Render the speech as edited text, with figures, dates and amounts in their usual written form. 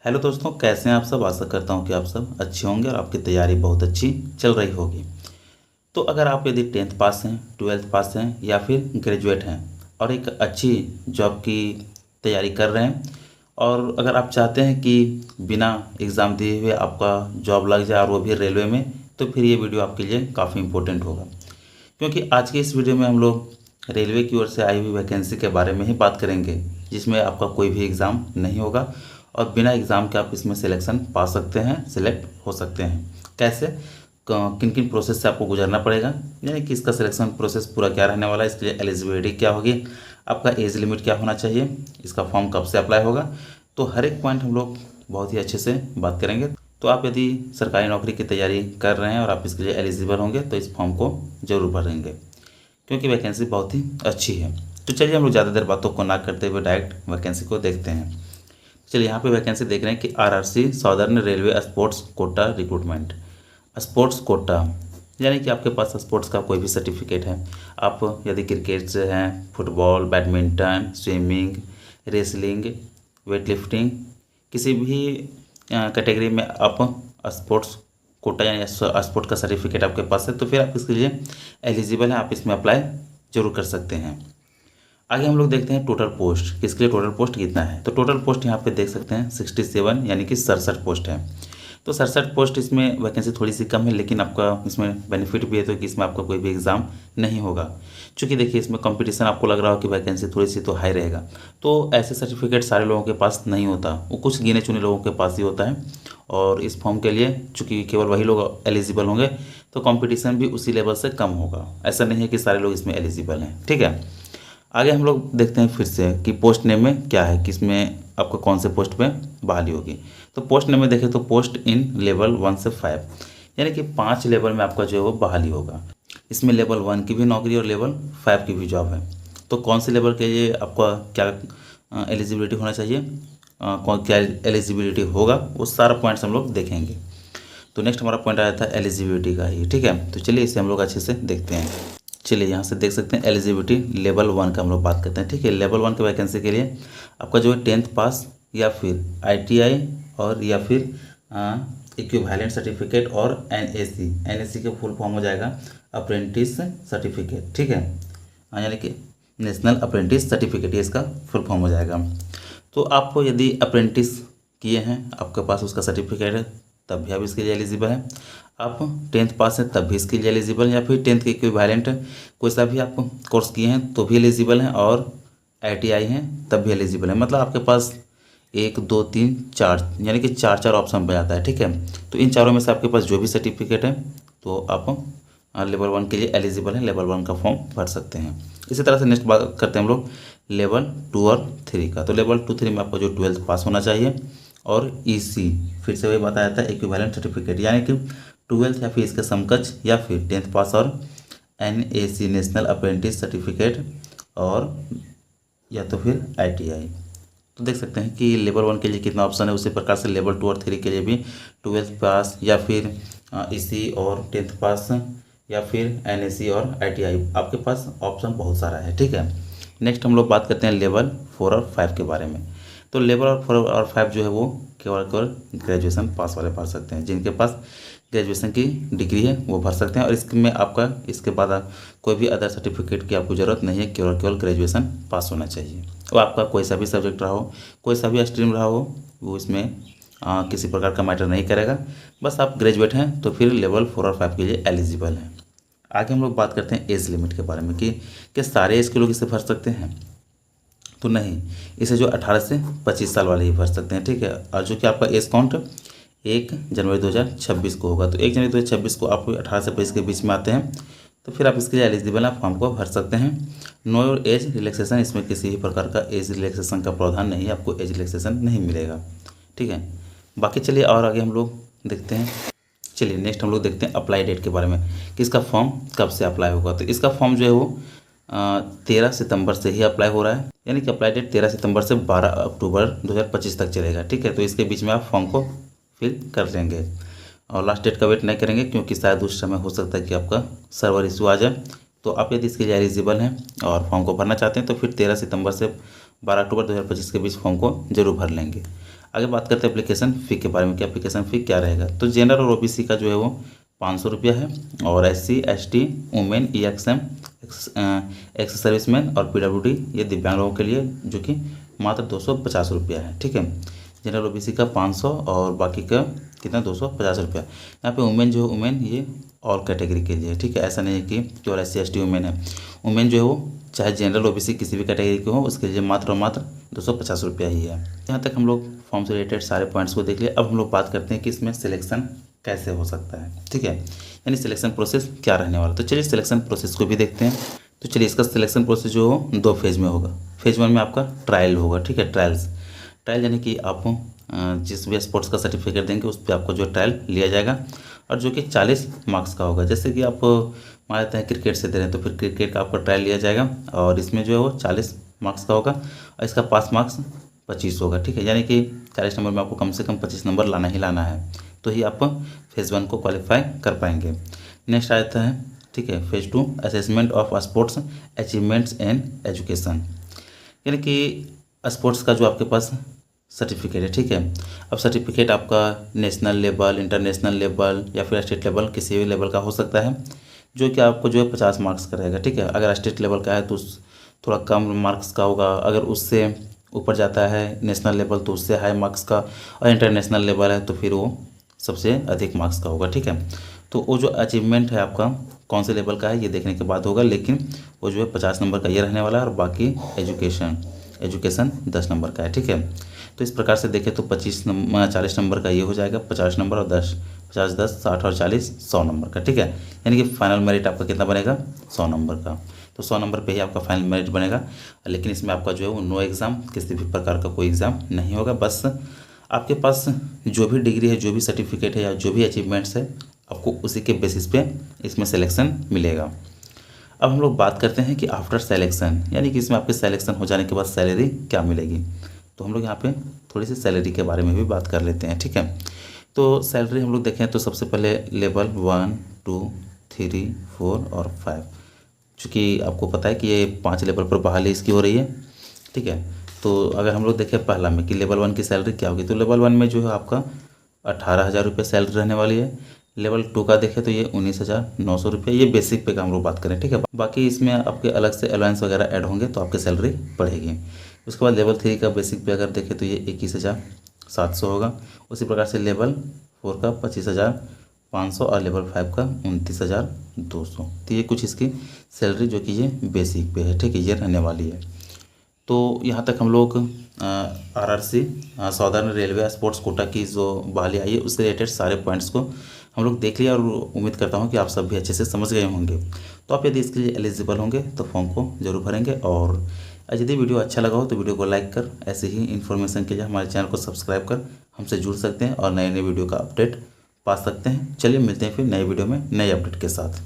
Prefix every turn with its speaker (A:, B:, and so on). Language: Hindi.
A: हेलो दोस्तों, कैसे हैं आप सब। आशा करता हूं कि आप सब अच्छे होंगे और आपकी तैयारी बहुत अच्छी चल रही होगी। तो अगर आप यदि 10th पास हैं, 12th पास हैं या फिर ग्रेजुएट हैं और एक अच्छी जॉब की तैयारी कर रहे हैं और अगर आप चाहते हैं कि बिना एग्ज़ाम दिए हुए आपका जॉब लग जाए और वो भी रेलवे में, तो फिर ये वीडियो आपके लिए काफ़ी इम्पोर्टेंट होगा। क्योंकि आज के इस वीडियो में हम लोग रेलवे की ओर से आई हुई वैकेंसी के बारे में ही बात करेंगे, जिसमें आपका कोई भी एग्ज़ाम नहीं होगा और बिना एग्ज़ाम के आप इसमें सिलेक्शन पा सकते हैं, सिलेक्ट हो सकते हैं। कैसे, किन किन प्रोसेस से आपको गुजरना पड़ेगा, यानी कि इसका सिलेक्शन प्रोसेस पूरा क्या रहने वाला है, इसके लिए एलिजिबिलिटी क्या होगी, आपका एज लिमिट क्या होना चाहिए, इसका फॉर्म कब से अप्लाई होगा। तो हर एक पॉइंट हम लोग बहुत ही अच्छे से बात करेंगे। तो आप यदि सरकारी नौकरी की तैयारी कर रहे हैं और आप इसके लिए एलिजिबल होंगे तो इस फॉर्म को ज़रूर भरेंगे, क्योंकि वैकेंसी बहुत ही अच्छी है। तो चलिए हम लोग ज़्यादा देर बातों को ना करते हुए डायरेक्ट वैकेंसी को देखते हैं। चलिए यहाँ पे वैकेंसी देख रहे हैं कि RRC southern railway sports quota recruitment. Sports quota यानी कि आपके पास स्पोर्ट्स का कोई भी सर्टिफिकेट है, आप यदि क्रिकेट से हैं, football, badminton, swimming, wrestling, weight lifting, किसी भी कैटेगरी में आप स्पोर्ट्स कोटा यानी स्पोर्ट का सर्टिफिकेट आपके पास है तो फिर आप इसके लिए एलिजिबल हैं, आप इसमें अप्लाई जरूर कर सकते हैं। आगे हम लोग देखते हैं टोटल पोस्ट, किसके लिए टोटल पोस्ट कितना है। तो टोटल पोस्ट यहाँ पे देख सकते हैं 67 यानी कि 67 पोस्ट है। तो 67 पोस्ट, इसमें वैकेंसी थोड़ी सी कम है, लेकिन आपका इसमें बेनिफिट भी है तो कि इसमें आपका कोई भी एग्ज़ाम नहीं होगा। चूँकि देखिए इसमें कंपटीशन आपको लग रहा हो कि वैकेंसी थोड़ी सी तो हाई रहेगा, तो ऐसे सर्टिफिकेट सारे लोगों के पास नहीं होता, वो कुछ गिने चुने लोगों के पास ही होता है। और इस फॉर्म के लिए चूँकि केवल वही लोग एलिजिबल होंगे तो कंपटीशन भी उसी लेवल से कम होगा। ऐसा नहीं है कि सारे लोग इसमें एलिजिबल हैं, ठीक है। आगे हम लोग देखते हैं फिर से कि पोस्ट नेम में क्या है, किसमें आपको कौन से पोस्ट पे बहाली होगी। तो पोस्ट नेम में देखें तो पोस्ट इन लेवल 1 से 5, यानी कि 5 लेवल में आपका जो है वो बहाली होगा। इसमें लेवल 1 की भी नौकरी और लेवल 5 की भी जॉब है। तो कौन से लेवल के लिए आपका क्या एलिजिबिलिटी होना चाहिए, कौन क्या एलिजिबिलिटी होगा, वो सारा पॉइंट्स हम लोग देखेंगे। तो नेक्स्ट हमारा पॉइंट आया था एलिजिबिलिटी का ही, ठीक है। तो चलिए इसे हम लोग अच्छे से देखते हैं। चलिए यहाँ से देख सकते हैं एलिजिबिलिटी लेवल 1 का हम लोग बात करते हैं, ठीक है। लेवल 1 के वैकेंसी के लिए आपका जो है 10th पास या फिर आईटीआई और या फिर इक्विवेलेंट सर्टिफिकेट और एनएससी के फुल फॉर्म हो जाएगा अप्रेंटिस सर्टिफिकेट, ठीक है। यानी कि नेशनल अप्रेंटिस सर्टिफिकेट, ये इसका फुल फॉर्म हो जाएगा। तो आपको यदि अप्रेंटिस किए हैं, आपके पास उसका सर्टिफिकेट है, तब भी आप इसके लिए एलिजिबल हैं। आप 10th पास हैं तब भी इसके लिए एलिजिबल हैं, या फिर 10th के इक्विवेलेंट कोई सा भी आप कोर्स किए हैं तो भी एलिजिबल हैं, और आईटीआई हैं तब भी एलिजिबल हैं। मतलब आपके पास 1 2 3 4 यानी कि 4 ऑप्शन बन जाता है, ठीक है। तो इन चारों में से आपके पास जो भी सर्टिफिकेट है तो आप लेवल 1 के लिए एलिजिबल हैं, लेवल 1 का फॉर्म भर सकते हैं। इसी तरह से नेक्स्ट बात करते हैं हम लोग लेवल 2 और 3 का। तो लेवल 2 3 में आपको जो 12th पास होना चाहिए और ईसी, फिर से वही बताया था, इक्विवेलेंट सर्टिफिकेट यानी कि 12th या फिर इसके समकक्ष, या फिर 10th पास और एनएसी नेशनल अप्रेंटिस सर्टिफिकेट, और या तो फिर आईटीआई। तो देख सकते हैं कि लेवल 1 के लिए कितना ऑप्शन है। उसी प्रकार से लेवल 2 और 3 के लिए भी 12th पास या फिर ईसी और 10th पास या फिर एनएसी और आईटीआई, आपके पास ऑप्शन बहुत सारा है, ठीक है। नेक्स्ट हम लोग बात करते हैं लेवल 4 और 5 के बारे में। तो लेवल 4 और 5 जो है वो केवल ग्रेजुएशन पास वाले भर सकते हैं, जिनके पास ग्रेजुएशन की डिग्री है वो भर सकते हैं। और इसमें आपका इसके बाद कोई भी अदर सर्टिफिकेट की आपको ज़रूरत नहीं है, केवल ग्रेजुएशन पास होना चाहिए। और आपका कोई सा भी सब्जेक्ट रहा हो, कोई सा भी स्ट्रीम रहा हो, वो इसमें किसी प्रकार का मैटर नहीं करेगा। बस आप ग्रेजुएट हैं तो फिर लेवल 4 और 5 के लिए एलिजिबल हैं। आगे हम लोग बात करते हैं एज लिमिट के बारे में कि क्या सारे एज के लोग इसे भर सकते हैं। तो नहीं, इसे जो 18 से 25 साल वाले ही भर सकते हैं, ठीक है। और जो कि आपका एज काउंट 1 जनवरी 2026 को होगा, तो 1 जनवरी 2026 को आप 18 से 25 के बीच में आते हैं तो फिर आप इसके लिए एलिजिबल हैं, फॉर्म को भर सकते हैं। नो एज रिलैक्सेशन, इसमें किसी भी प्रकार का एज रिलैक्सेशन का प्रावधान नहीं है, आपको एज रिलैक्सेशन नहीं मिलेगा, ठीक है। बाकी चलिए और आगे हम लोग देखते हैं। चलिए नेक्स्ट हम लोग देखते हैं अप्लाई डेट के बारे में कि इसका फॉर्म कब से अप्लाई होगा। तो इसका फॉर्म जो है वो 13 सितंबर से ही अप्लाई हो रहा है, यानी कि अप्लाई डेट 13 सितंबर से 12 अक्टूबर 2025 तक चलेगा, ठीक है। तो इसके बीच में आप फॉर्म को फिल कर लेंगे और लास्ट डेट का वेट नहीं करेंगे, क्योंकि शायद उस समय हो सकता है कि आपका सर्वर इशू आ जाए। तो आप यदि इसके लिए एलिजिबल हैं और फॉर्म को भरना चाहते हैं तो फिर 13 सितंबर से 12 अक्टूबर 2025 के बीच फॉर्म को जरूर भर लेंगे। आगे बात करते हैं एप्लीकेशन फ़ी के बारे में कि एप्लीकेशन फ़ी क्या रहेगा। तो जनरल और ओबीसी का जो है वो 500 रुपया है, और SC, ST, women, EXM, ex serviceman और पीडब्ल्यूडी ये दिव्यांग लोगों के लिए जो कि मात्र 250 रुपया है। ठीक है, जनरल ओबीसी का 500 और बाकी का कितना 250 रुपया। यहाँ पे वुमेन जो है वुमेन ये ऑल कैटेगरी के लिए। ठीक है, ऐसा नहीं है कि केवल एससी एसटी वुमेन है। वुमेन जो है वो चाहे जनरल ओबीसी किसी भी कैटेगरी के हो उसके लिए मात्र और मात्र 250 रुपया ही है। यहाँ तक हम लोग फॉर्म से रिलेटेड सारे पॉइंट्स को देख लिए। अब हम लोग बात करते हैं कि इसमें सिलेक्शन कैसे हो सकता है। ठीक है, यानी सिलेक्शन प्रोसेस क्या रहने वाला। तो चलिए सिलेक्शन प्रोसेस को भी देखते हैं। तो चलिए इसका सिलेक्शन प्रोसेस जो हो 2 फेज़ में होगा। फेज़ 1 में आपका ट्रायल होगा। ठीक है, ट्रायल यानी कि आप जिस भी स्पोर्ट्स का सर्टिफिकेट देंगे उस पर आपको जो ट्रायल लिया जाएगा, और जो कि 40 मार्क्स का होगा। जैसे कि आप मान लेते हैं क्रिकेट से दे रहे हैं तो फिर क्रिकेट का आपका ट्रायल लिया जाएगा, और इसमें जो है वो 40 मार्क्स का होगा, और इसका पास मार्क्स 25 होगा। ठीक है, यानी कि 40 नंबर में आपको कम से कम 25 नंबर लाना ही लाना है, तो ही आप फेज़ 1 को क्वालिफाई कर पाएंगे। नेक्स्ट आता है, ठीक है, phase 2 assessment of sports achievements and education, यानी कि स्पोर्ट्स का जो आपके पास सर्टिफिकेट है। ठीक है, अब सर्टिफिकेट आपका नेशनल लेवल, इंटरनेशनल लेवल या फिर स्टेट लेवल किसी भी लेवल का हो सकता है, जो कि आपको जो है 50 मार्क्स का रहेगा। ठीक है, अगर स्टेट लेवल का है तो थोड़ा कम मार्क्स का होगा, अगर उससे ऊपर जाता है नेशनल लेवल तो उससे हाई मार्क्स का, और इंटरनेशनल लेवल है तो फिर वो सबसे अधिक मार्क्स का होगा। ठीक है, तो वो जो अचीवमेंट है आपका कौन से लेवल का है ये देखने के बाद होगा, लेकिन वो जो है 50 नंबर का ये रहने वाला है, और बाकी एजुकेशन 10 नंबर का है। ठीक है, तो इस प्रकार से देखें तो 40 नंबर का ये हो जाएगा, 50 नंबर और 50 10 60 और 40 100 नंबर का। ठीक है, यानी कि फाइनल मेरिट आपका कितना बनेगा 100 नंबर का। तो 100 नंबर पे ही आपका फाइनल मेरिट बनेगा, लेकिन इसमें आपका जो है वो नो एग्ज़ाम, किसी भी प्रकार का कोई एग्ज़ाम नहीं होगा। बस आपके पास जो भी डिग्री है, जो भी सर्टिफिकेट है या जो भी अचीवमेंट्स है, आपको उसी के बेसिस पे इसमें सिलेक्शन मिलेगा। अब हम लोग बात करते हैं कि आफ्टर सेलेक्शन, यानी कि इसमें आपके सिलेक्शन हो जाने के बाद सैलरी क्या मिलेगी। तो हम लोग यहाँ पे थोड़ी सी सैलरी के बारे में भी बात कर लेते हैं। ठीक है, तो सैलरी हम लोग देखें तो सबसे पहले लेवल 1 2 3 4 और 5, चूँकि आपको पता है कि ये 5 लेवल पर बहाली इसकी हो रही है। ठीक है, तो अगर हम लोग देखें पहला में कि लेवल 1 की सैलरी क्या होगी, तो लेवल 1 में जो है आपका 18,000 रुपये सैलरी रहने वाली है। लेवल 2 का देखें तो ये 19,900 रुपये, ये बेसिक पे का हम लोग बात करें। ठीक है, बाकी इसमें आपके अलग से अलाउंस वगैरह ऐड होंगे तो आपकी सैलरी बढ़ेगी। उसके बाद लेवल 3 का बेसिक पे अगर देखें तो ये 21,700 होगा। उसी प्रकार से लेवल 4 का 25,500 और लेवल 5 का 29,200। तो ये कुछ इसकी सैलरी जो कि ये बेसिक पे है। ठीक है, ये रहने वाली है। तो यहाँ तक हम लोग RRC southern railway sports quota की जो बहाली आई है उससे रिलेटेड सारे पॉइंट्स को हम लोग देख लिया, और उम्मीद करता हूँ कि आप सब भी अच्छे से समझ गए होंगे। तो आप यदि इसके लिए एलिजिबल होंगे तो फॉर्म को जरूर भरेंगे, और यदि वीडियो अच्छा लगा हो तो वीडियो को लाइक कर ऐसे ही इन्फॉर्मेशन के लिए हमारे चैनल को सब्सक्राइब कर हमसे जुड़ सकते हैं और नए नए वीडियो का अपडेट पा सकते हैं। चलिए मिलते हैं फिर नए वीडियो में नए अपडेट के साथ।